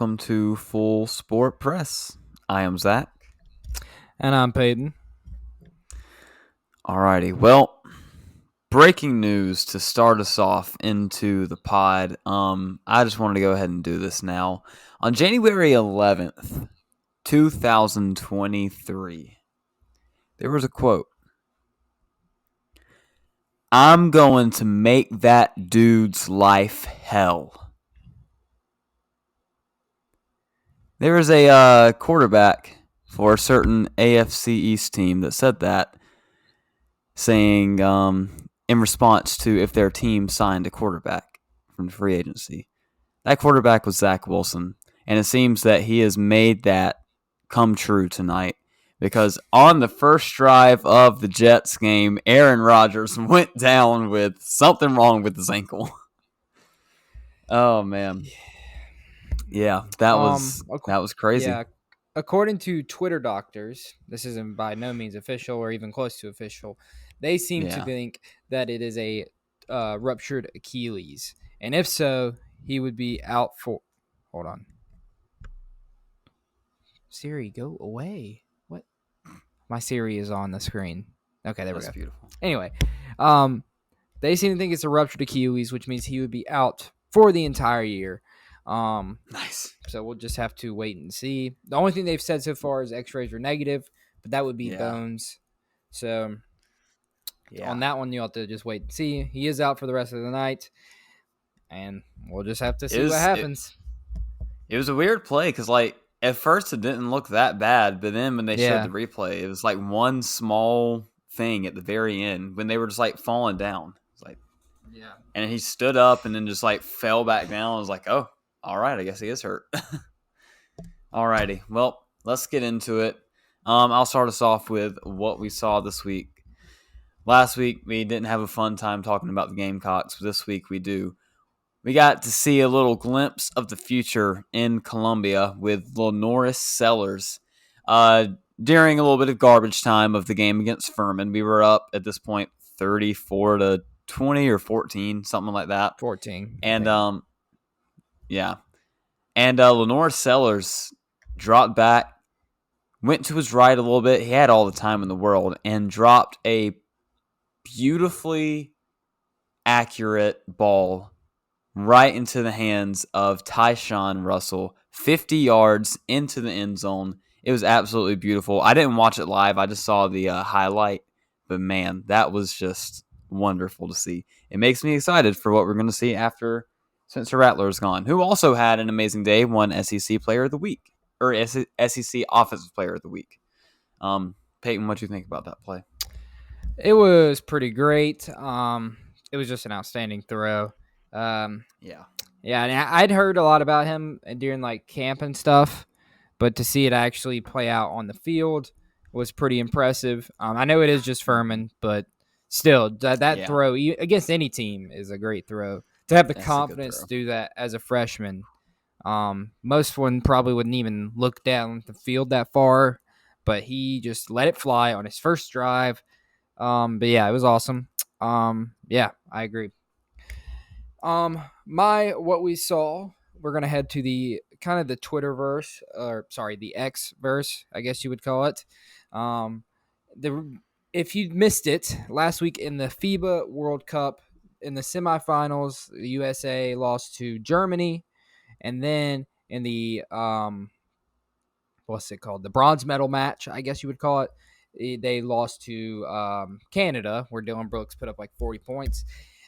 welcome to Full Sport Press. I am Zach. And I'm Peyton. Alrighty, well, breaking news to start us off into the pod. I just wanted to go ahead and do this now. On January 11th, 2023, there was a quote. I'm going to make that dude's life hell. There was a quarterback for a certain AFC East team that said that, saying in response to if their team signed a quarterback from the free agency. That quarterback was Zach Wilson, and it seems that he has made that come true tonight because on the first drive of the Jets game, Aaron Rodgers went down with something wrong with his ankle. Oh, man. Yeah, that was crazy. Yeah, according to Twitter doctors, this isn't by no means official or even close to official. They seem to think that it is a ruptured Achilles, and if so, he would be out for. Hold on, Siri, go away. What? My Siri is on the screen. Okay, there we go. That's beautiful. Anyway, they seem to think it's a ruptured Achilles, which means he would be out for the entire year. Nice. So we'll just have to wait and see. The only thing they've said so far is X-rays are negative, but that would be bones. So on that one, you'll have to just wait and see. He is out for the rest of the night, and we'll just have to see what happens. It was a weird play because, at first it didn't look that bad, but then when they showed the replay, it was like one small thing at the very end when they were just falling down. It's and he stood up and then just fell back down. I was like, oh, all right, I guess he is hurt. All righty, well, let's get into it. I'll start us off with what we saw this week. Last week we didn't have a fun time talking about the Gamecocks, but this week we do. We got to see a little glimpse of the future in Columbia with Lenoris Sellers. During a little bit of garbage time of the game against Furman, we were up at this point 34-20 or 14, something like that. 14. And Lenoris Sellers dropped back, went to his right a little bit. He had all the time in the world and dropped a beautifully accurate ball right into the hands of Tyshawn Russell, 50 yards into the end zone. It was absolutely beautiful. I didn't watch it live. I just saw the highlight. But, man, that was just wonderful to see. It makes me excited for what we're going to see after Spencer Rattler is gone, who also had an amazing day, won SEC Player of the Week, or SEC Offensive Player of the Week. Peyton, what do you think about that play? It was pretty great. It was just an outstanding throw. And I'd heard a lot about him during camp and stuff, but to see it actually play out on the field was pretty impressive. I know it is just Furman, but still, that throw against any team is a great throw. To have the confidence to do that as a freshman, most one probably wouldn't even look down the field that far, but he just let it fly on his first drive. But yeah, it was awesome. I agree. What we saw, we're gonna head to the kind of the Twitterverse, the X-verse, I guess you would call it. If you missed it last week in the FIBA World Cup in the semifinals, the USA lost to Germany, and then in the the bronze medal match, I guess you would call it, they lost to Canada, where Dylan Brooks put up 40 points.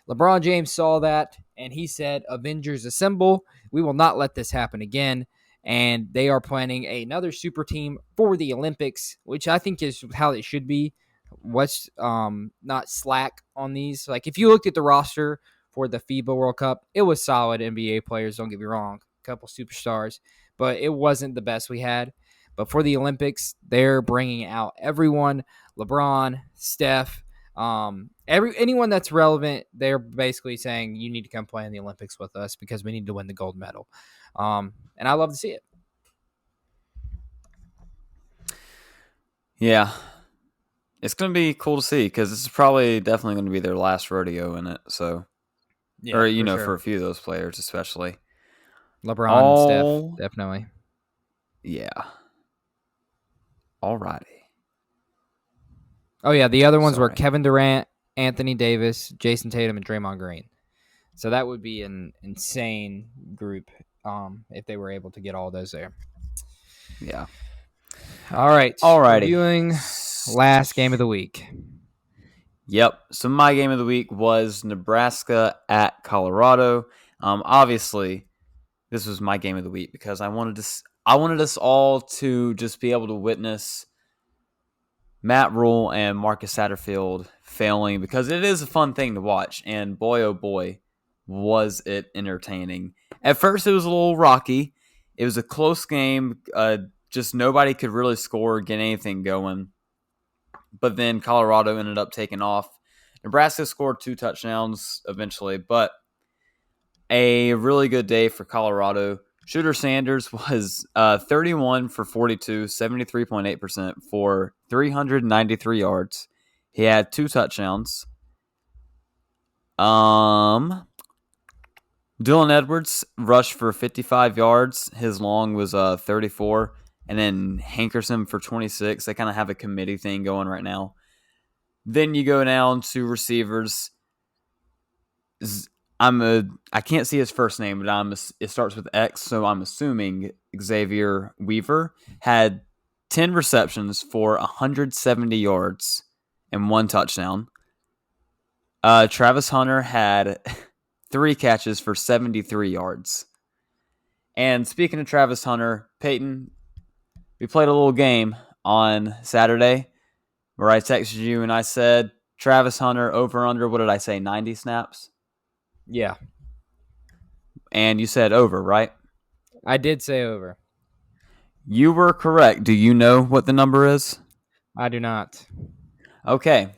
LeBron James saw that, and he said, Avengers assemble. We will not let this happen again. And they are planning another super team for the Olympics, which I think is how it should be. What's not slack on these. If you looked at the roster for the FIBA World Cup, it was solid NBA players, don't get me wrong. A couple superstars, but it wasn't the best we had. But for the Olympics, they're bringing out everyone. LeBron, Steph, anyone that's relevant. They're basically saying you need to come play in the Olympics with us because we need to win the gold medal. And I love to see it. Yeah, it's going to be cool to see because this is probably definitely going to be their last rodeo in it. So, for a few of those players, especially. LeBron and Steph, definitely. Yeah. Alrighty. Oh, yeah, the other ones were Kevin Durant, Anthony Davis, Jason Tatum, and Draymond Green. So that would be an insane group if they were able to get all those there. Yeah. All right. Alrighty. Reviewing last game of the week. Yep. So my game of the week was Nebraska at Colorado. Obviously, this was my game of the week because I wanted us all to just be able to witness Matt Rule and Marcus Satterfield failing, because it is a fun thing to watch, and boy oh boy was it entertaining. At first it was a little rocky. It was a close game. Just nobody could really score or get anything going. But then Colorado ended up taking off. Nebraska scored 2 touchdowns eventually, but a really good day for Colorado. Shooter Sanders was 31 for 42, 73.8% for 393 yards. He had 2 touchdowns. Dylan Edwards rushed for 55 yards. His long was 34. And then Hankerson for 26. They kind of have a committee thing going right now. Then you go down to receivers. I can't see his first name, but it starts with X, so I'm assuming Xavier Weaver had 10 receptions for 170 yards and 1 touchdown. Travis Hunter had 3 catches for 73 yards. And speaking of Travis Hunter, Peyton, we played a little game on Saturday where I texted you and I said, Travis Hunter over under, what did I say, 90 snaps? Yeah. And you said over, right? I did say over. You were correct. Do you know what the number is? I do not. Okay.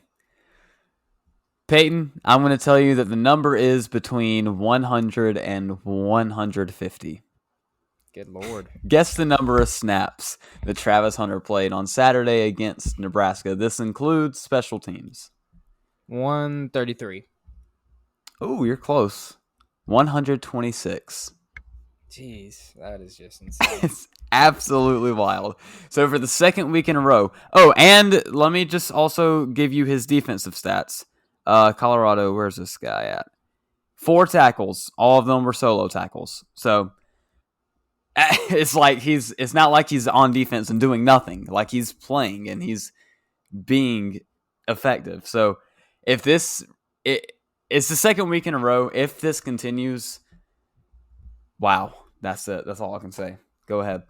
Peyton, I'm going to tell you that the number is between 100 and 150. Good Lord. Guess the number of snaps that Travis Hunter played on Saturday against Nebraska. This includes special teams. 133. Oh, you're close. 126. Jeez, that is just insane. It's absolutely wild. So for the second week in a row. Oh, and let me just also give you his defensive stats. Colorado, where's this guy at? 4 tackles. All of them were solo tackles. So it's not like he's on defense and doing nothing. Like he's playing and he's being effective. So if it's the second week in a row. If this continues, wow, that's it. That's all I can say. Go ahead.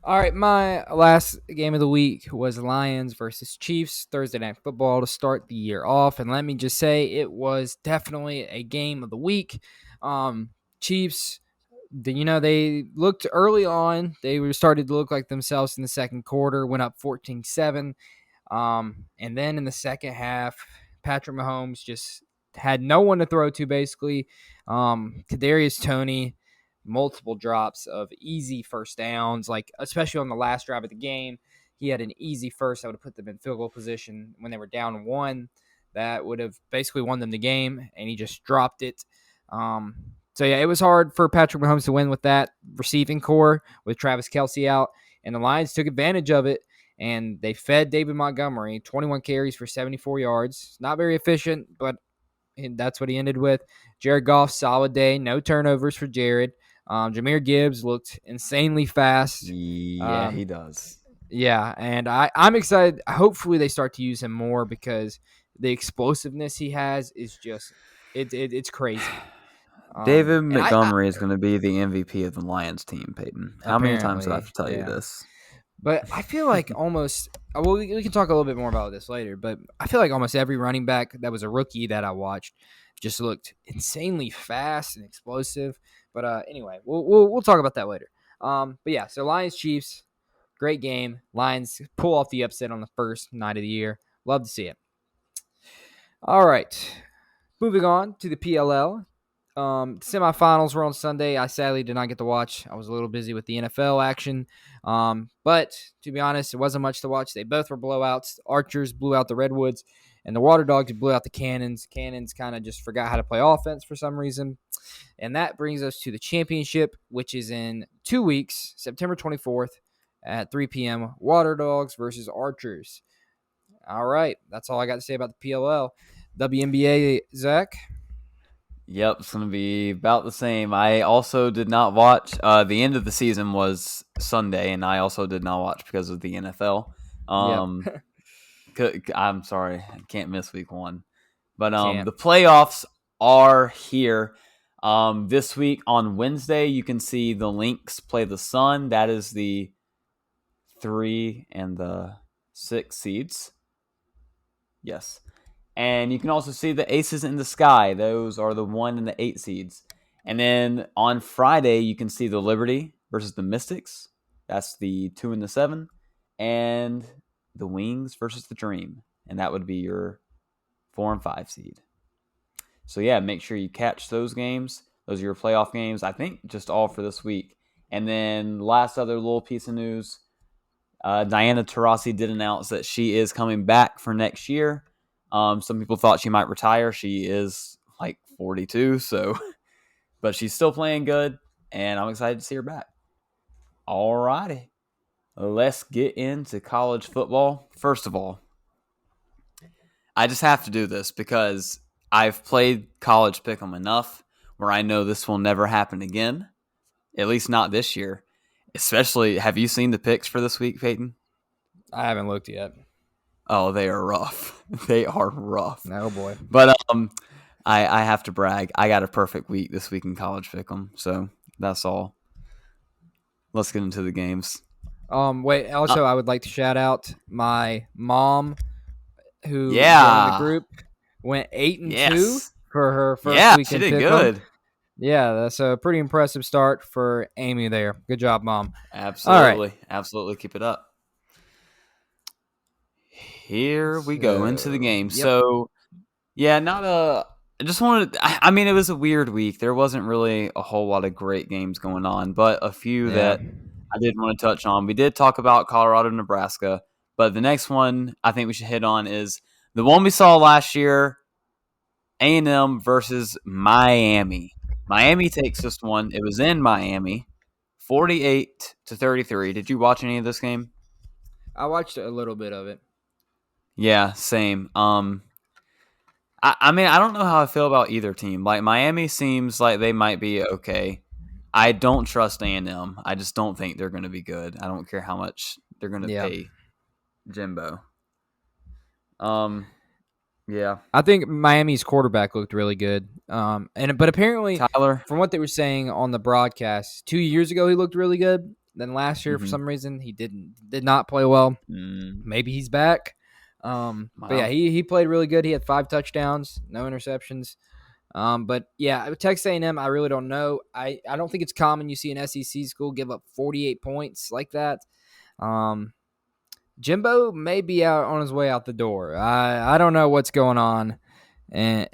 All right, my last game of the week was Lions versus Chiefs, Thursday Night Football to start the year off. And let me just say, it was definitely a game of the week. Chiefs, they looked early on. They were started to look like themselves in the second quarter, went up 14-7. And then in the second half, Patrick Mahomes just had no one to throw to, basically. Kadarius Toney, multiple drops of easy first downs, like especially on the last drive of the game. He had an easy first that would have put them in field goal position when they were down 1. That would have basically won them the game, and he just dropped it. So, yeah, it was hard for Patrick Mahomes to win with that receiving core with Travis Kelce out, and the Lions took advantage of it. And they fed David Montgomery 21 carries for 74 yards. Not very efficient, but that's what he ended with. Jared Goff, solid day. No turnovers for Jared. Jahmyr Gibbs looked insanely fast. Yeah, he does. Yeah, and I'm excited. Hopefully they start to use him more because the explosiveness he has is just it's crazy. David Montgomery is going to be the MVP of the Lions team, Peyton. How many times do I have to tell you this? But I feel like almost – well, we can talk a little bit more about this later, but I feel like almost every running back that was a rookie that I watched just looked insanely fast and explosive. But anyway, we'll talk about that later. But, yeah, so Lions-Chiefs, great game. Lions pull off the upset on the first night of the year. Love to see it. All right, moving on to the PLL. Semifinals were on Sunday. I sadly did not get to watch. I was a little busy with the NFL action. But to be honest, it wasn't much to watch. They both were blowouts. Archers blew out the Redwoods. And the Water Dogs blew out the Cannons. Cannons kind of just forgot how to play offense for some reason. And that brings us to the championship, which is in 2 weeks, September 24th at 3 p.m. Water Dogs versus Archers. All right. That's all I got to say about the PLL. WNBA, Zach? Yep, it's going to be about the same. I also did not watch. The end of the season was Sunday, and I also did not watch because of the NFL. Yep. I'm sorry. I can't miss week 1. But Can't. the playoffs are here. This week on Wednesday, you can see the Lynx play the Sun. That is the 3 and the 6 seeds. Yes. And you can also see the Aces in the Sky. Those are the 1 and the 8 seeds. And then on Friday, you can see the Liberty versus the Mystics. That's the 2 and the 7. And the Wings versus the Dream. And that would be your 4 and 5 seed. So, yeah, make sure you catch those games. Those are your playoff games. I think just all for this week. And then last other little piece of news. Diana Taurasi did announce that she is coming back for next year. Some people thought she might retire. She is like 42, but she's still playing good, and I'm excited to see her back. All righty. Let's get into college football. First of all, I just have to do this because I've played college pick'em enough where I know this will never happen again, at least not this year. Especially, have you seen the picks for this week, Peyton? I haven't looked yet. Oh, they are rough. They are rough. Oh, boy. But I have to brag. I got a perfect week this week in college pick'em, so that's all. Let's get into the games. Wait. Also, I would like to shout out my mom, who joined the group, went 8-2 for her first week. Yeah, she did good. Yeah, that's a pretty impressive start for Amy there. Good job, Mom. Absolutely. Right. Absolutely. Keep it up. Here we go into the game. Yep. So, yeah, I just wanted – I mean, it was a weird week. There wasn't really a whole lot of great games going on, but a few that I did want to touch on. We did talk about Colorado, Nebraska, but the next one I think we should hit on is the one we saw last year, A&M versus Miami. Miami takes this one. It was in Miami, 48-33. Did you watch any of this game? I watched a little bit of it. Yeah, same. I mean, I don't know how I feel about either team. Like, Miami seems like they might be okay. I don't trust A&M. I just don't think they're going to be good. I don't care how much they're going to pay Jimbo. Yeah. I think Miami's quarterback looked really good. But apparently, Tyler, from what they were saying on the broadcast, 2 years ago he looked really good. Then last year, for some reason, he did not play well. Maybe he's back. But yeah, he played really good. He had 5 touchdowns, no interceptions. But yeah, Texas A&M, I really don't know. I don't think it's common you see an SEC school give up 48 points like that. Jimbo may be out on his way out the door. I don't know what's going on in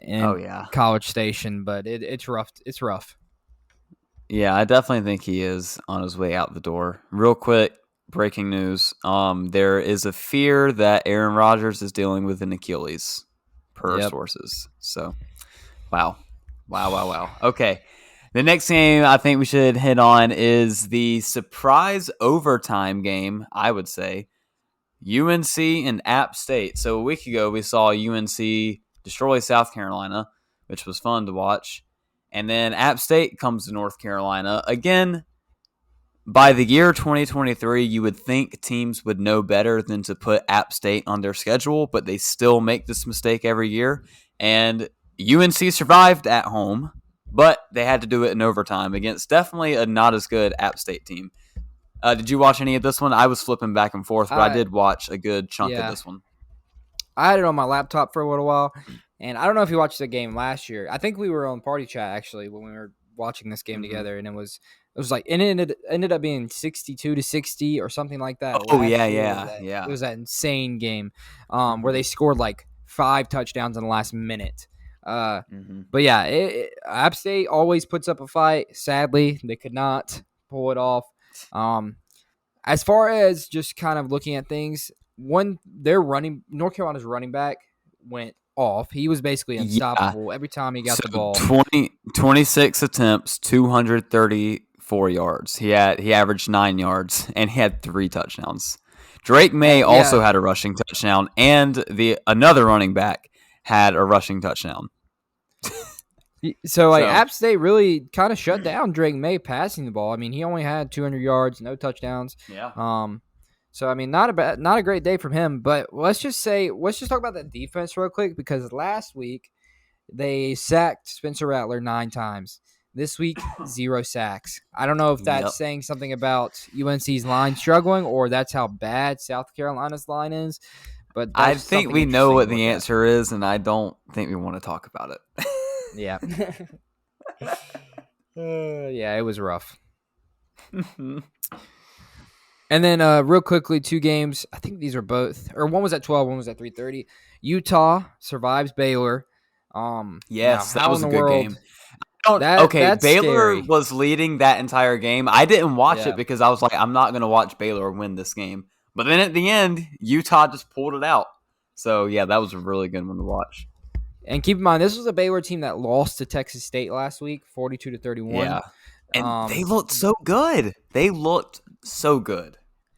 College Station, but it's rough. It's rough. Yeah, I definitely think he is on his way out the door. Real quick, breaking news. There is a fear that Aaron Rodgers is dealing with an Achilles, per sources. So, wow. Okay. The next game I think we should hit on is the surprise overtime game, I would say. UNC and App State. So a week ago, we saw UNC destroy South Carolina, which was fun to watch. And then App State comes to North Carolina. Again, by the year 2023, you would think teams would know better than to put App State on their schedule, but they still make this mistake every year. And UNC survived at home, but they had to do it in overtime against definitely a not as good App State team. Did you watch any of this one? I was flipping back and forth, but I did watch a good chunk of this one. I had it on my laptop for a little while, and I don't know if you watched the game last year. I think we were on Party Chat, actually, when we were watching this game together, and it was like it ended up being 62-60 or something like that. Oh, yeah. It was that insane game where they scored like 5 touchdowns in the last minute. But yeah, App State always puts up a fight. Sadly, they could not pull it off. As far as just kind of looking at things, North Carolina's running back went off. He was basically unstoppable every time he got the ball. 26 attempts, 234 yards. He averaged 9 yards, and he had 3 touchdowns. Drake May also had a rushing touchdown, and another running back had a rushing touchdown. So App State really kind of shut down Drake May passing the ball. I mean, he only had 200 yards, no touchdowns. Yeah. So I mean, not a great day from him. But let's just talk about that defense real quick, because last week they sacked Spencer Rattler 9 times. This week, 0 sacks. I don't know if that's saying something about UNC's line struggling, or that's how bad South Carolina's line is. But I think we know what the answer is, and I don't think we want to talk about it. Yeah. Yeah, it was rough. And then real quickly, 2 games. I think these are both, or one was at 12, one was at 3:30. Utah survives Baylor. Yes, that was a good game. Baylor scary. was leading that entire game. I didn't watch it because I was like, I'm not going to watch Baylor win this game. But then at the end, Utah just pulled it out. So, yeah, that was a really good one to watch. And keep in mind, this was a Baylor team that lost to Texas State last week, 42-31. Yeah, and they looked so good.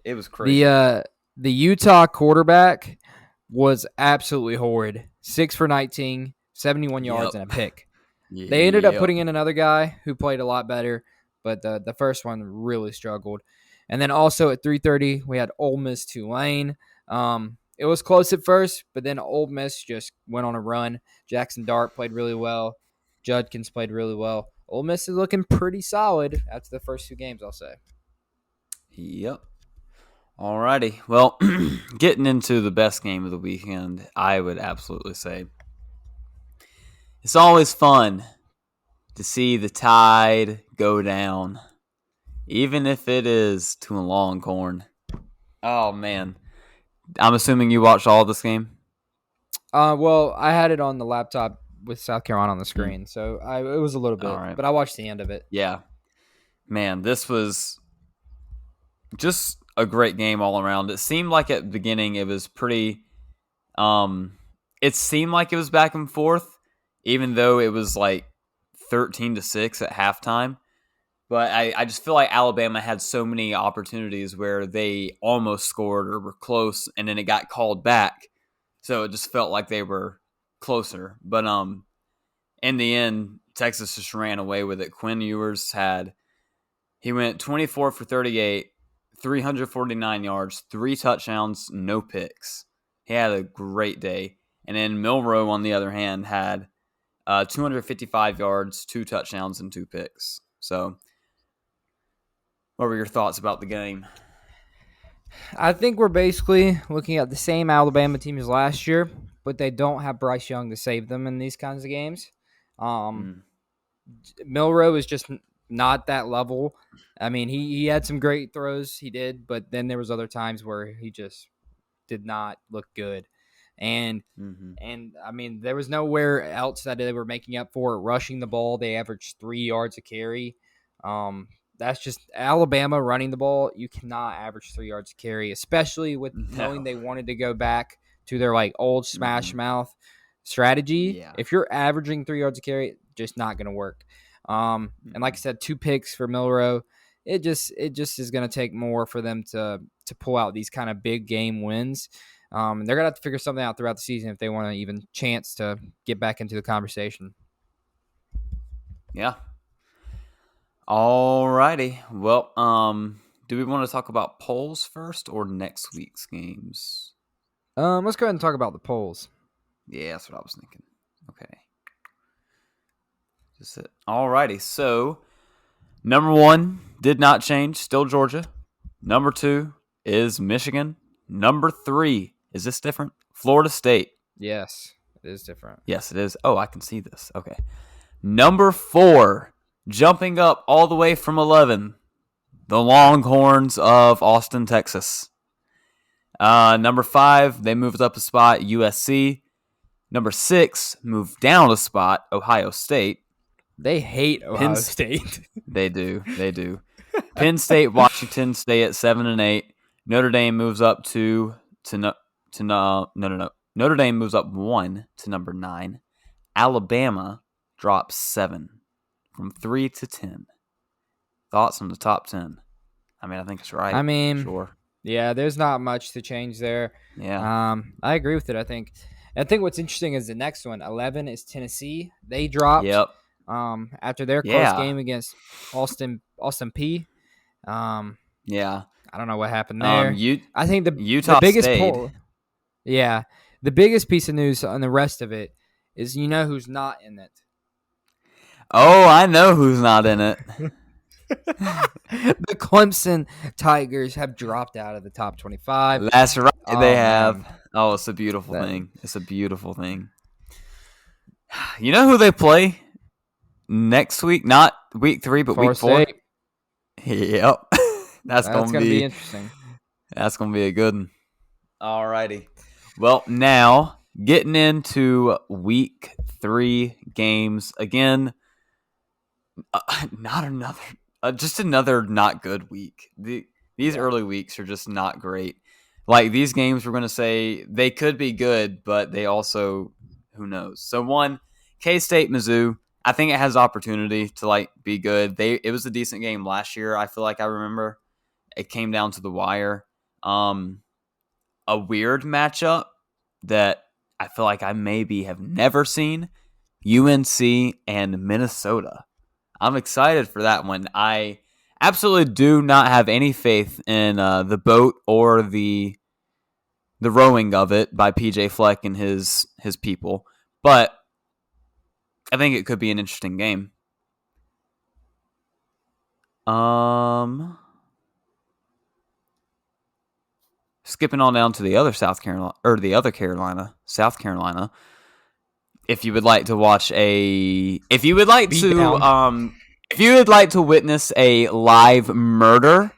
It was crazy. The Utah quarterback was absolutely horrid. 6 for 19, 71 yards, and a pick. They ended up putting in another guy who played a lot better, but the first one really struggled. And then also at 3:30, we had Ole Miss Tulane. It was close at first, but then Ole Miss just went on a run. Jackson Dart played really well. Judkins played really well. Ole Miss is looking pretty solid after the first 2 games, I'll say. Yep. Alrighty. Well, getting into the best game of the weekend, I would absolutely say it's always fun to see the Tide go down, even if it is to a Longhorn. Oh, man. I'm assuming you watched all of this game? Well, I had it on the laptop with South Carolina on the screen, so it was a little bit, but I watched the end of it. Yeah. Man, this was just a great game all around. It seemed like at the beginning it was pretty it seemed like it was back and forth, even though it was like 13-6 at halftime. But I just feel like Alabama had so many opportunities where they almost scored or were close, and then it got called back. So it just felt like they were closer. But in the end, Texas just ran away with it. Quinn Ewers he went 24 for 38, 349 yards, 3 touchdowns, no picks. He had a great day. And then Milroe, on the other hand, had 255 yards, 2 touchdowns, and 2 picks. So what were your thoughts about the game? I think we're basically looking at the same Alabama team as last year, but they don't have Bryce Young to save them in these kinds of games. Milroe is just not that level. I mean, he had some great throws, he did, but then there was other times where he just did not look good. And I mean, there was nowhere else that they were making up for it. Rushing the ball, they averaged 3 yards a carry. That's just Alabama running the ball. You cannot average 3 yards a carry, especially with knowing they wanted to go back to their like old smash mouth strategy. Yeah. If you're averaging 3 yards a carry, just not going to work. And like I said, 2 picks for Milroe. It just is going to take more for them to pull out these kind of big game wins. They're going to have to figure something out throughout the season if they want to even chance to get back into the conversation. Yeah. All righty. Well, do we want to talk about polls first or next week's games? Let's go ahead and talk about the polls. Yeah, that's what I was thinking. Okay. Just it. All righty. So, number 1 did not change. Still Georgia. Number 2 is Michigan. Number 3, is this different? Florida State. Yes, it is different. Yes, it is. Oh, I can see this. Okay. Number 4, jumping up all the way from 11, the Longhorns of Austin, Texas. Number 5, they moved up a spot, USC. Number 6, moved down a spot, Ohio State. They hate Ohio State. They do. Penn State, Washington stay at 7 and 8. Notre Dame moves up to Notre Dame moves up 1 to number 9. Alabama drops 7 from 3 to 10. Thoughts on the top 10? I mean, I think it's right. I mean, sure. Yeah, there's not much to change there. Yeah. I agree with it. I think what's interesting is the next one. 11 is Tennessee. They dropped. Yep. After their close game against Austin P. Yeah. I don't know what happened there. I think Utah the biggest stayed. The biggest piece of news on the rest of it is who's not in it. Oh, I know who's not in it. The Clemson Tigers have dropped out of the top 25. That's right. They have. Man. Oh, it's a beautiful thing. It's a beautiful thing. You know who they play next week? Not week 3, but week 4. State. Yep. That's going to be interesting. That's going to be a good one. All righty. Well, now getting into week 3 games again. Just another not good week. These early weeks are just not great. Like these games, we're going to say they could be good, but they also, who knows? So one, K-State, Mizzou. I think it has opportunity to be good. It was a decent game last year. I feel like I remember it came down to the wire. A weird matchup that I feel like I maybe have never seen. UNC and Minnesota. I'm excited for that one. I absolutely do not have any faith in the boat or the rowing of it by PJ Fleck and his people, but I think it could be an interesting game. Skipping on down to the other South Carolina. If you would like to watch if you would like to witness a live murder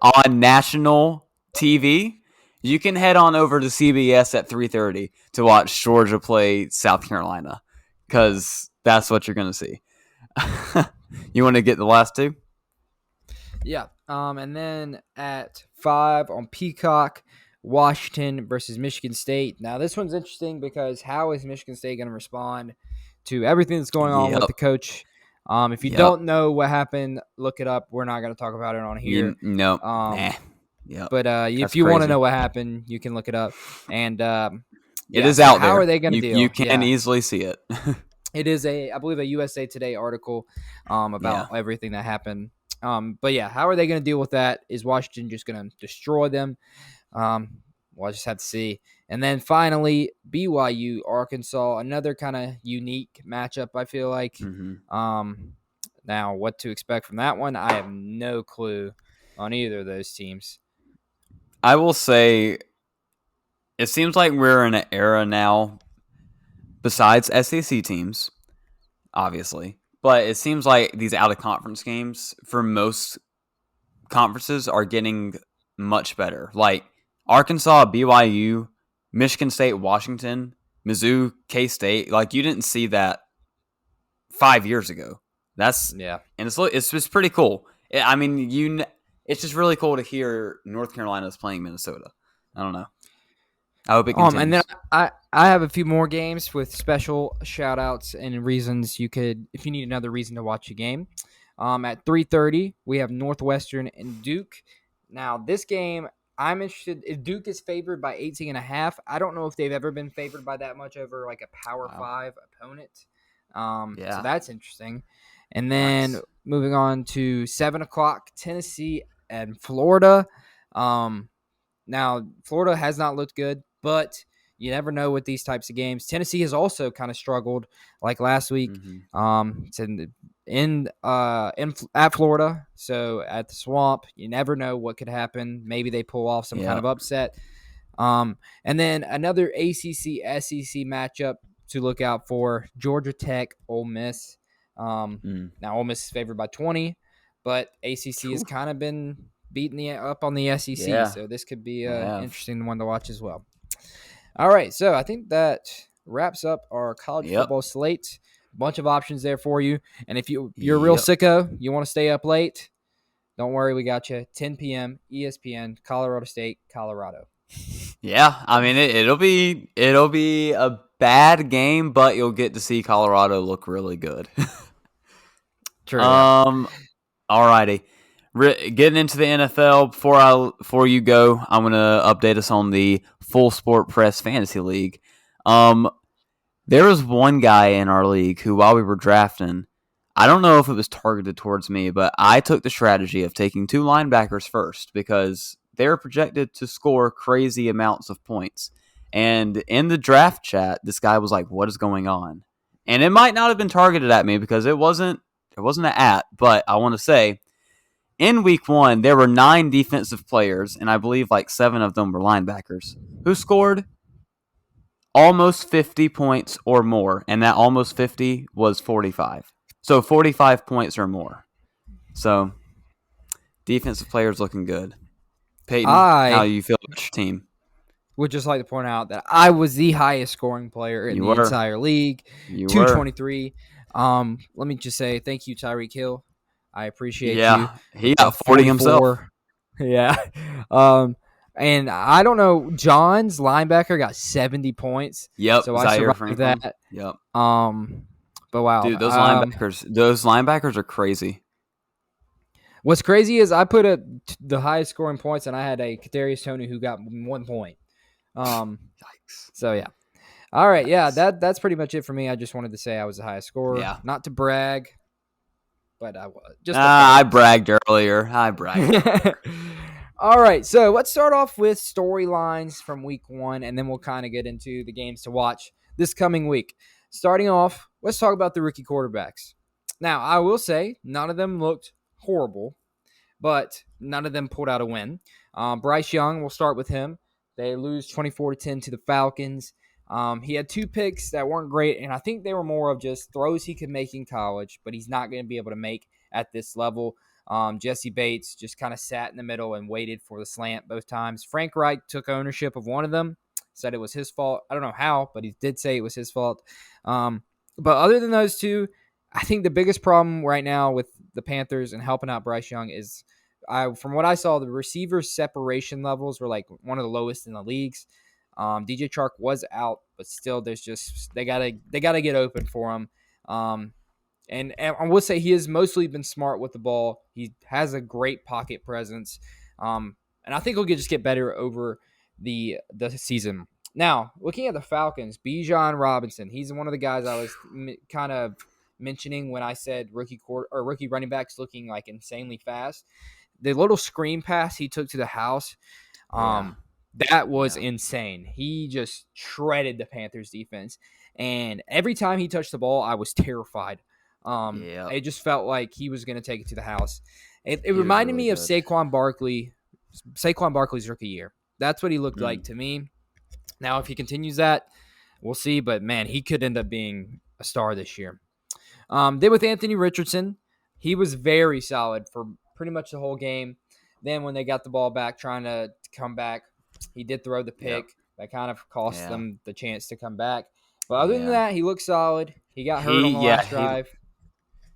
on national TV, you can head on over to CBS at 3:30 to watch Georgia play South Carolina, because that's what you're going to see. You want to get the last two? Yeah. And then at 5 on Peacock, Washington versus Michigan State. Now, this one's interesting because how is Michigan State going to respond to everything that's going on with the coach? If you don't know what happened, look it up. We're not going to talk about it on here. But if you want to know what happened, you can look it up. And it is out there. How are they going to deal? You can easily see it. It is I believe a USA Today article about everything that happened. But how are they going to deal with that? Is Washington just going to destroy them? We'll just have to see. And then finally, BYU, Arkansas, another kind of unique matchup, I feel like. Mm-hmm. Now, what to expect from that one, I have no clue on either of those teams. I will say it seems like we're in an era now, besides SEC teams, obviously, but it seems like these out-of-conference games for most conferences are getting much better. Like Arkansas, BYU, Michigan State, Washington, Mizzou, K-State. Like you didn't see that 5 years ago. And it's just pretty cool. It's just really cool to hear North Carolina is playing Minnesota. I don't know. I hope it continues. And then I have a few more games with special shout outs and reasons if you need another reason to watch a game. At 3:30, we have Northwestern and Duke. Now, this game, I'm interested. If Duke is favored by 18.5, I don't know if they've ever been favored by that much over like a Power 5 opponent. So that's interesting. And then moving on to 7 o'clock, Tennessee and Florida. Now, Florida has not looked good, but you never know with these types of games. Tennessee has also kind of struggled like last week. Mm-hmm. It's at Florida, so at the Swamp, you never know what could happen. Maybe they pull off some kind of upset. And then another ACC SEC matchup to look out for: Georgia Tech, Ole Miss. Now Ole Miss is favored by 20, but ACC has kind of been beating up on the SEC, so this could be an interesting one to watch as well. All right, so I think that wraps up our college football slate. A bunch of options there for you, and if you're a real sicko, you want to stay up late, don't worry, we got you. 10 p.m. ESPN, Colorado State, Colorado. Yeah, I mean it'll be a bad game, but you'll get to see Colorado look really good. True. Yeah. Alrighty. Getting into the NFL before you go, I'm gonna update us on the Full Sport Press Fantasy League. There was one guy in our league who, while we were drafting, I don't know if it was targeted towards me, but I took the strategy of taking 2 linebackers first because they're projected to score crazy amounts of points. And in the draft chat, this guy was like, "What is going on?" And it might not have been targeted at me because it wasn't an at, but I want to say in week 1, there were 9 defensive players, and I believe like 7 of them were linebackers, who scored almost 50 points or more, and that almost 50 was 45. So 45 points or more. So defensive players looking good. Peyton, how do you feel about your team? Would just like to point out that I was the highest scoring player in the entire league, 223. Let me just say thank you, Tyreek Hill. I appreciate you. He got 40 himself. Yeah. And I don't know, John's linebacker got 70 points. Yep. So I survived that. Yep. But wow, dude, those linebackers are crazy. What's crazy is I put the highest scoring points, and I had a Kadarius Toney who got 1 point. Yikes. So yeah. All right, yeah, that's pretty much it for me. I just wanted to say I was the highest scorer. Yeah. Not to brag, but I was. I bragged earlier. All right, so let's start off with storylines from week 1, and then we'll kind of get into the games to watch this coming week. Starting off, let's talk about the rookie quarterbacks. Now, I will say none of them looked horrible, but none of them pulled out a win. Bryce Young, we'll start with him. They lose 24-10 to the Falcons. He had 2 picks that weren't great, and I think they were more of just throws he could make in college, but he's not going to be able to make at this level. Jesse Bates just kind of sat in the middle and waited for the slant both times. Frank Reich took ownership of one of them, said it was his fault. I don't know how, but he did say it was his fault. But other than those 2, I think the biggest problem right now with the Panthers and helping out Bryce Young is, from what I saw, the receiver separation levels were like one of the lowest in the leagues. DJ Chark was out, but still, there's just they gotta get open for him. And I will say he has mostly been smart with the ball. He has a great pocket presence, and I think he'll just get better over the season. Now, looking at the Falcons, Bijan Robinson, he's one of the guys I was kind of mentioning when I said rookie running backs looking like insanely fast. The little screen pass he took to the house, that was insane. He just shredded the Panthers defense, and every time he touched the ball, I was terrified. It just felt like he was going to take it to the house. It reminded me of Saquon Barkley's rookie year. That's what he looked like to me. Now, if he continues that, we'll see. But, man, he could end up being a star this year. Then with Anthony Richardson, he was very solid for pretty much the whole game. Then when they got the ball back, trying to come back, he did throw the pick. That kind of cost them the chance to come back. But other than that, he looked solid. He got hurt on the last drive.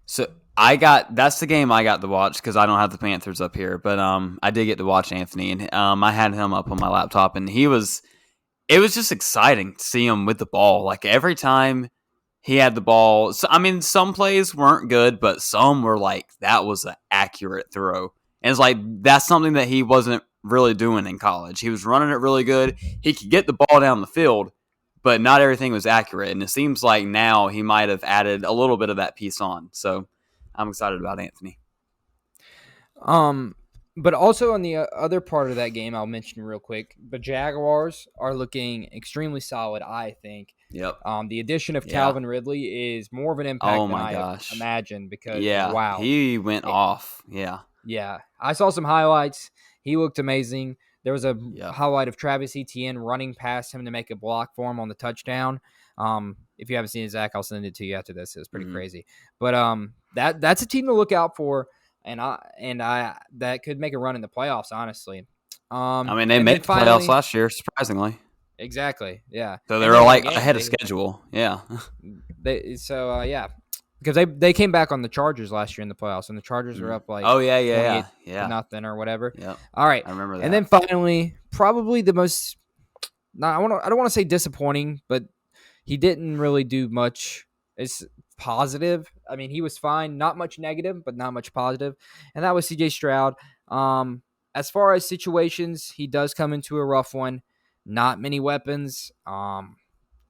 So that's the game I got to watch because I don't have the Panthers up here, but I did get to watch Anthony, and I had him up on my laptop, and it was just exciting to see him with the ball. Like every time he had the ball, so, I mean, some plays weren't good, but some were like that was an accurate throw, and it's like that's something that he wasn't really doing in college. He was running it really good. He could get the ball down the field, but not everything was accurate. And it seems like now he might have added a little bit of that piece on. So I'm excited about Anthony. But also on the other part of that game, I'll mention real quick, the Jaguars are looking extremely solid, I think. Yep. The addition of Calvin Ridley is more of an impact than I imagined because, wow. He went off. Yeah. Yeah. I saw some highlights. He looked amazing. There was a highlight of Travis Etienne running past him to make a block for him on the touchdown. If you haven't seen it, Zach, I'll send it to you after this. It's pretty crazy. But that's a team to look out for, and I that could make a run in the playoffs, honestly. I mean, they made the playoffs last year, surprisingly. Exactly, yeah. So they were like ahead of schedule, yeah. Because they came back on the Chargers last year in the playoffs, and the Chargers were up like 28-0 or whatever. Yep. All right, I remember that. And then finally, probably the most I don't want to say disappointing, but he didn't really do much. It's positive. I mean, he was fine. Not much negative, but not much positive. And that was C.J. Stroud. As far as situations, he does come into a rough one. Not many weapons.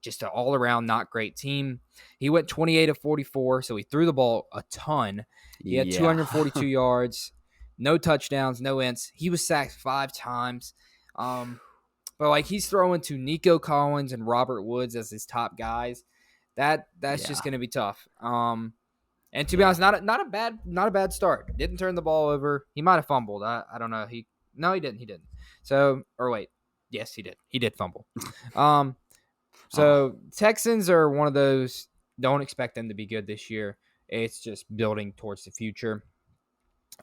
Just an all-around not great team. He went 28 of 44, so he threw the ball a ton. He had 242 yards, no touchdowns, no ints. He was sacked 5 times. But like he's throwing to Nico Collins and Robert Woods as his top guys. That's just going to be tough. And to be honest, not a bad start. Didn't turn the ball over. He might have fumbled. I don't know. He didn't. So, or wait. Yes, he did. He did fumble. So Texans are one of those, don't expect them to be good this year. It's just building towards the future.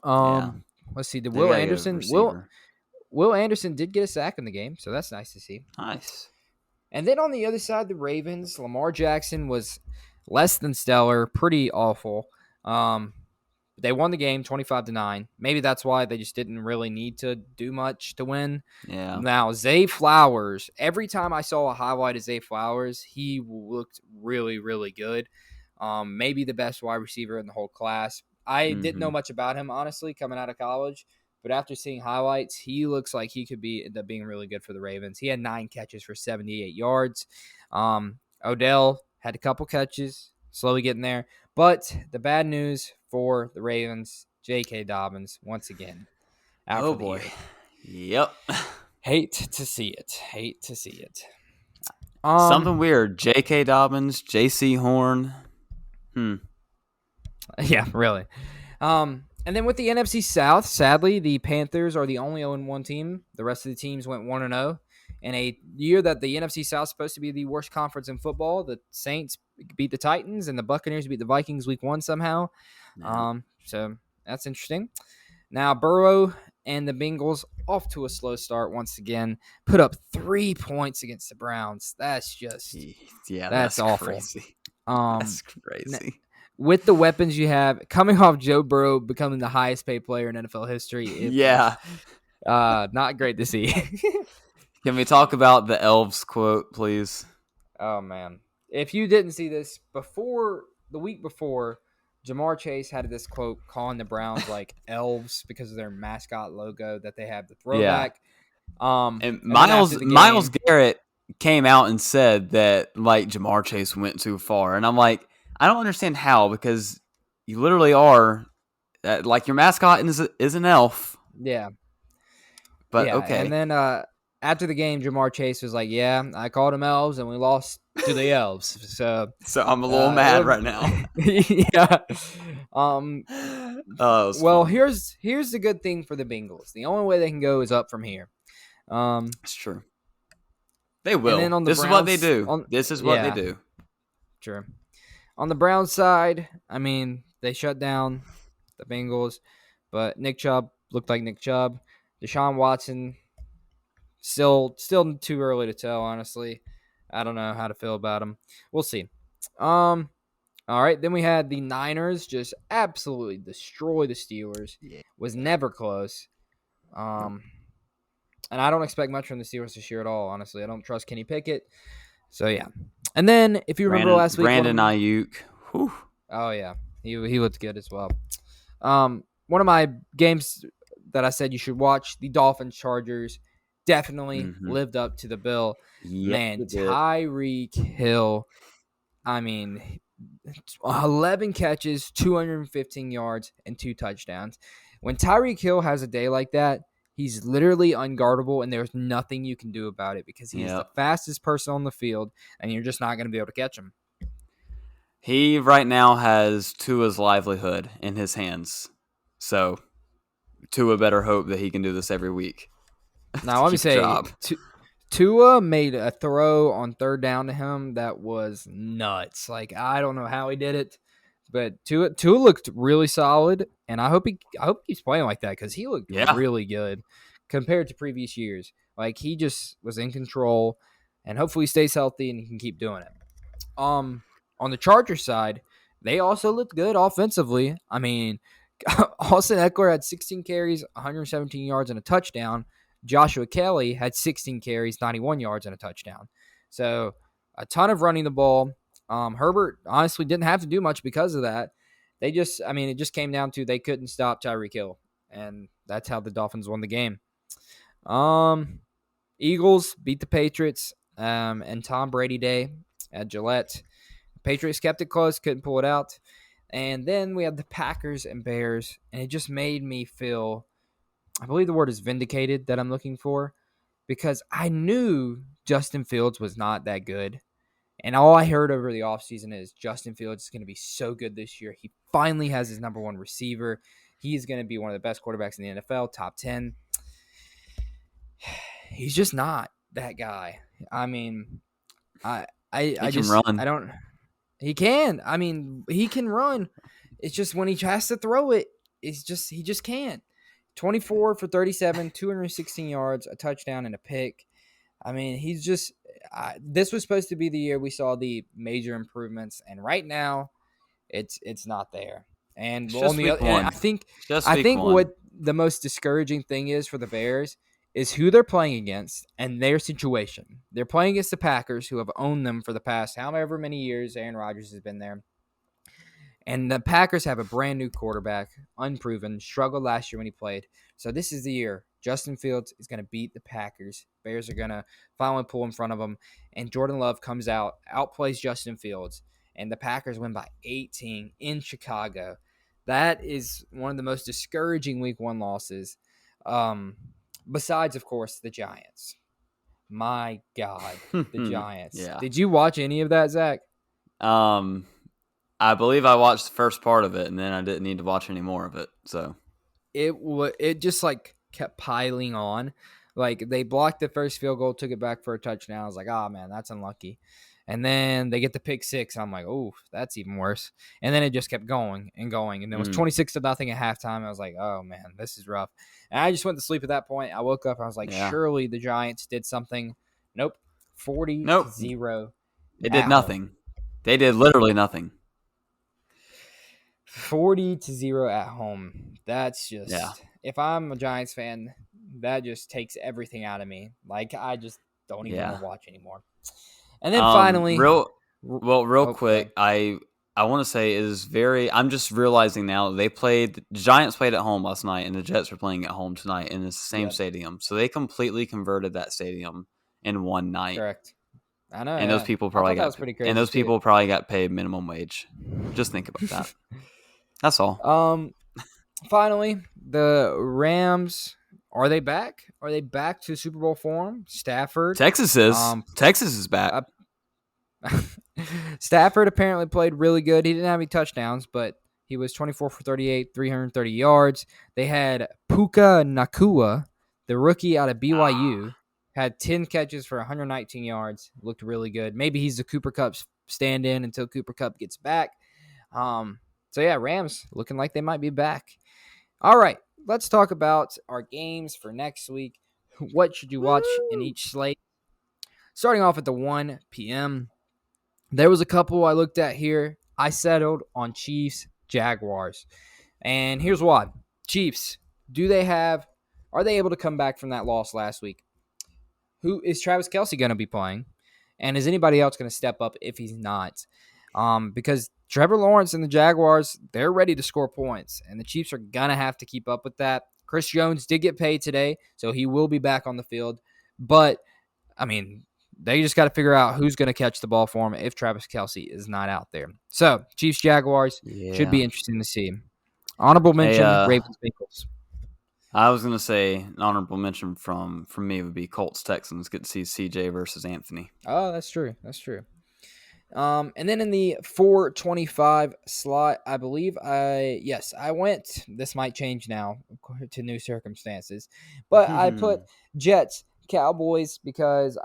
Let's see. Will Anderson did get a sack in the game, so that's nice to see. Nice. And then on the other side, the Ravens, Lamar Jackson was less than stellar, pretty awful. They won the game 25-9. Maybe that's why they just didn't really need to do much to win. Yeah. Now, Zay Flowers, every time I saw a highlight of Zay Flowers, he looked really, really good. Maybe the best wide receiver in the whole class. I didn't know much about him, honestly, coming out of college. But after seeing highlights, he looks like he could end up being really good for the Ravens. He had 9 catches for 78 yards. Odell had a couple catches, slowly getting there. But the bad news for the Ravens, J.K. Dobbins, once again, out for the Yep. year. Hate to see it. Something weird. J.K. Dobbins, J.C. Horn. Yeah, really. And then with the NFC South, sadly, the Panthers are the only 0-1 team. The rest of the teams went 1-0. In a year that the NFC South is supposed to be the worst conference in football, the Saints beat the Titans and the Buccaneers beat the Vikings week 1 somehow. Yeah. So that's interesting. Now, Burrow and the Bengals off to a slow start once again. Put up 3 points against the Browns. That's just that's awful. Crazy. That's crazy. With the weapons you have, coming off Joe Burrow becoming the highest paid player in NFL history. Not great to see. Can we talk about the Elves quote, please? Oh, man. If you didn't see this, the week before, Jamar Chase had this quote calling the Browns like elves because of their mascot logo that they have, the throwback. Yeah. And Myles Garrett came out and said that like Jamar Chase went too far. And I'm like, I don't understand how, because you literally are like your mascot is an elf. Yeah. But okay. And then after the game, Jamar Chase was like, "Yeah, I called them elves, and we lost to the elves." So I'm a little mad right now. Yeah. Well, here's the good thing for the Bengals. The only way they can go is up from here. It's true. They will. This is what they do. This is what they do. True. On the Browns side, I mean, they shut down the Bengals, but Nick Chubb looked like Nick Chubb. Deshaun Watson, still too early to tell, honestly. I don't know how to feel about him. We'll see. All right, then we had the Niners just absolutely destroy the Steelers. Yeah. Was never close. And I don't expect much from the Steelers this year at all, honestly. I don't trust Kenny Pickett. So, yeah. And then, if you remember last week... Brandon Ayuk. Whew. Oh, yeah. He looked good as well. One of my games that I said you should watch, the Dolphins-Chargers, definitely lived up to the bill. Yep, man, Tyreek Hill, I mean, 11 catches, 215 yards, and 2 touchdowns. When Tyreek Hill has a day like that, he's literally unguardable, and there's nothing you can do about it because he's the fastest person on the field, and you're just not going to be able to catch him. He right now has Tua's livelihood in his hands. So Tua better hope that he can do this every week. Now, let me say, Tua made a throw on third down to him that was nuts. Like, I don't know how he did it, but Tua looked really solid, and I hope he keeps playing like that because he looked really good compared to previous years. Like, he just was in control, and hopefully he stays healthy and he can keep doing it. On the Chargers side, they also looked good offensively. I mean, Austin Eckler had 16 carries, 117 yards, and a touchdown. Joshua Kelly had 16 carries, 91 yards, and a touchdown. So a ton of running the ball. Herbert honestly didn't have to do much because of that. It just came down to they couldn't stop Tyreek Hill, and that's how the Dolphins won the game. Eagles beat the Patriots, and Tom Brady Day at Gillette. Patriots kept it close, couldn't pull it out. And then we had the Packers and Bears, and it just made me feel, I believe the word is vindicated that I'm looking for, because I knew Justin Fields was not that good. And all I heard over the offseason is Justin Fields is going to be so good this year. He finally has his number one receiver. He's going to be one of the best quarterbacks in the NFL, top 10. He's just not that guy. I mean, he can. I mean, he can run. It's just when he has to throw it, he just can't. 24 for 37, 216 yards, a touchdown, and a pick. I mean, he's just this was supposed to be the year we saw the major improvements, and right now, it's not there. And on the other, and I think what the most discouraging thing is for the Bears is who they're playing against and their situation. They're playing against the Packers, who have owned them for the past however many years Aaron Rodgers has been there. And the Packers have a brand new quarterback, unproven, struggled last year when he played. So this is the year. Justin Fields is going to beat the Packers. Bears are going to finally pull in front of them. And Jordan Love comes out, outplays Justin Fields. And the Packers win by 18 in Chicago. That is one of the most discouraging week one losses. Besides, of course, the Giants. My God, the Giants. Yeah. Did you watch any of that, Zach? I believe I watched the first part of it, and then I didn't need to watch any more of it. So it just like kept piling on. Like they blocked the first field goal, took it back for a touchdown. I was like, oh man, that's unlucky. And then they get the pick six. I'm like, oh, that's even worse. And then it just kept going and going. And it was 26-0 at halftime. I was like, oh man, this is rough. And I just went to sleep at that point. I woke up. I was like, surely the Giants did something. Nope. 40-0. They did nothing. They did literally nothing. 40-0 at home. That's just if I'm a Giants fan, that just takes everything out of me. Like I just don't even want to watch anymore. And then finally, real quick, I want to say I'm just realizing now the Giants played at home last night and the Jets are playing at home tonight in the same stadium. So they completely converted that stadium in one night. Correct. I know. And those people probably got paid minimum wage. Just think about that. That's all. Finally, the Rams, are they back? Are they back to Super Bowl form? Stafford. Texas is. Texas is back. Stafford apparently played really good. He didn't have any touchdowns, but he was 24 for 38, 330 yards. They had Puka Nacua, the rookie out of BYU, had 10 catches for 119 yards. Looked really good. Maybe he's the Cooper Kupp's stand-in until Cooper Kupp gets back. So, yeah, Rams looking like they might be back. All right, let's talk about our games for next week. What should you watch in each slate? Starting off at the 1 p.m., there was a couple I looked at here. I settled on Chiefs, Jaguars. And here's why. Chiefs, are they able to come back from that loss last week? Who is Travis Kelce going to be playing? And is anybody else going to step up if he's not? Because Trevor Lawrence and the Jaguars, they're ready to score points, and the Chiefs are going to have to keep up with that. Chris Jones did get paid today, so he will be back on the field. But, I mean, they just got to figure out who's going to catch the ball for him if Travis Kelce is not out there. So, Chiefs, Jaguars should be interesting to see. Honorable mention, Ravens, Bengals. I was going to say an honorable mention from me would be Colts, Texans. Get to see CJ versus Anthony. Oh, that's true. That's true. And then in the 425 slot, I believe I went, this might change now to new circumstances, but I put Jets, Cowboys because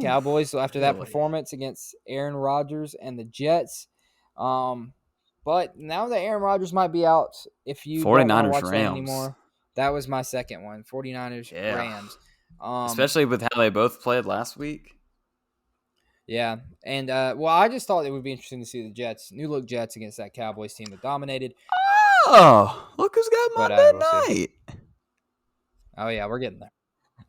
Cowboys after that performance against Aaron Rodgers and the Jets. But now that Aaron Rodgers might be out, if you 49ers don't watch Rams that anymore, that was my second one, 49ers Rams. Especially with how they both played last week. Yeah, and I just thought it would be interesting to see the Jets, new look Jets against that Cowboys team that dominated. Oh, look who's got Monday night. Oh yeah, we're getting there.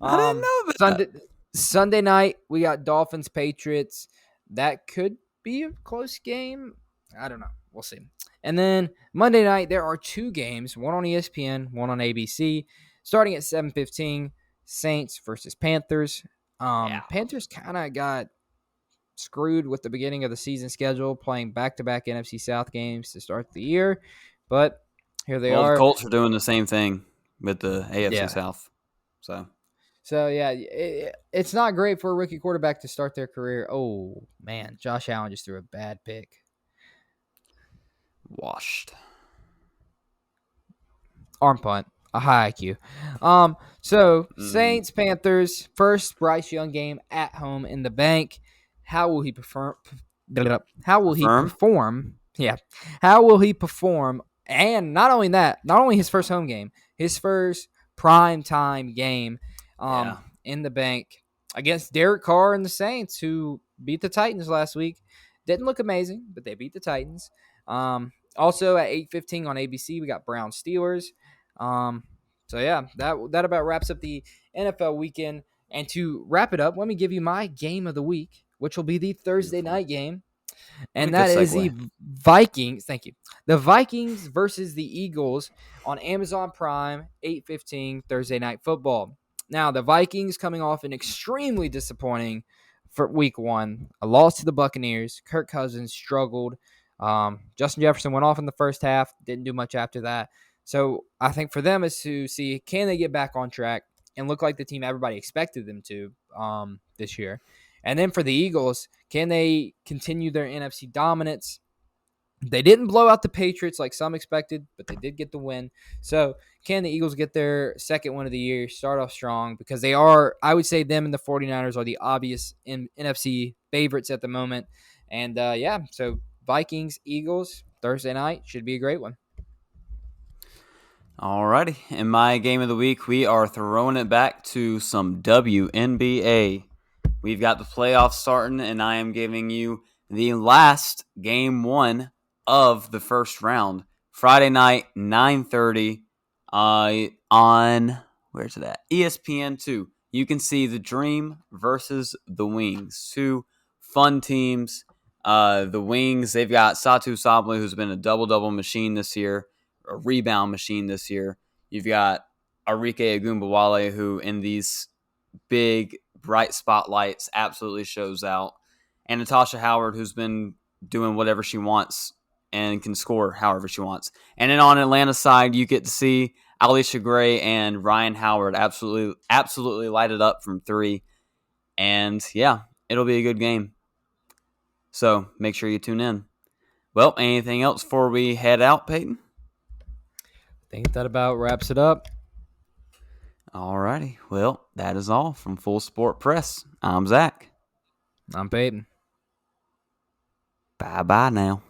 I didn't know that. Sunday night we got Dolphins Patriots. That could be a close game. I don't know. We'll see. And then Monday night there are two games, one on ESPN, one on ABC, starting at 7:15. Saints versus Panthers. Panthers kind of got screwed with the beginning of the season schedule, playing back-to-back NFC South games to start the year, but here they are. The Colts are doing the same thing with the AFC South. So yeah, it's not great for a rookie quarterback to start their career. Oh man, Josh Allen just threw a bad pick. Washed. Arm punt. A high IQ. Saints, Panthers, first Bryce Young game at home in the bank. How will he perform? Yeah. How will he perform? And not only that, not only his first home game, his first prime time game in the bank against Derek Carr and the Saints, who beat the Titans last week. Didn't look amazing, but they beat the Titans. Also at 8:15 on ABC, we got Browns Steelers. That about wraps up the NFL weekend. And to wrap it up, let me give you my game of the week, which will be the Thursday night game. And that is the Vikings. Thank you. The Vikings versus the Eagles on Amazon Prime, 8:15 Thursday night football. Now, the Vikings coming off an extremely disappointing for week one, a loss to the Buccaneers. Kirk Cousins struggled. Justin Jefferson went off in the first half, didn't do much after that. So I think for them is to see, can they get back on track and look like the team everybody expected them to this year? And then for the Eagles, can they continue their NFC dominance? They didn't blow out the Patriots like some expected, but they did get the win. So can the Eagles get their second win of the year, start off strong? Because they are, I would say them and the 49ers are the obvious NFC favorites at the moment. And so Vikings, Eagles, Thursday night should be a great one. Alrighty. In my game of the week, we are throwing it back to some WNBA. We've got the playoffs starting, and I am giving you the last game one of the first round. Friday night, 9:30 on, where's it at? ESPN2. You can see the Dream versus the Wings. Two fun teams. The Wings, they've got Satu Sabli, who's been a double-double machine this year, a rebound machine this year. You've got Arike Agumbawale, who in these big, bright spotlights absolutely shows out. And Natasha Howard, who's been doing whatever she wants and can score however she wants. And then on Atlanta's side, you get to see Alicia Gray and Ryan Howard absolutely light it up from three. And yeah, it'll be a good game. So make sure you tune in. Well, anything else before we head out, Peyton? I think that about wraps it up. Alrighty. Well, that is all from Full Sport Press. I'm Zach. I'm Peyton. Bye-bye now.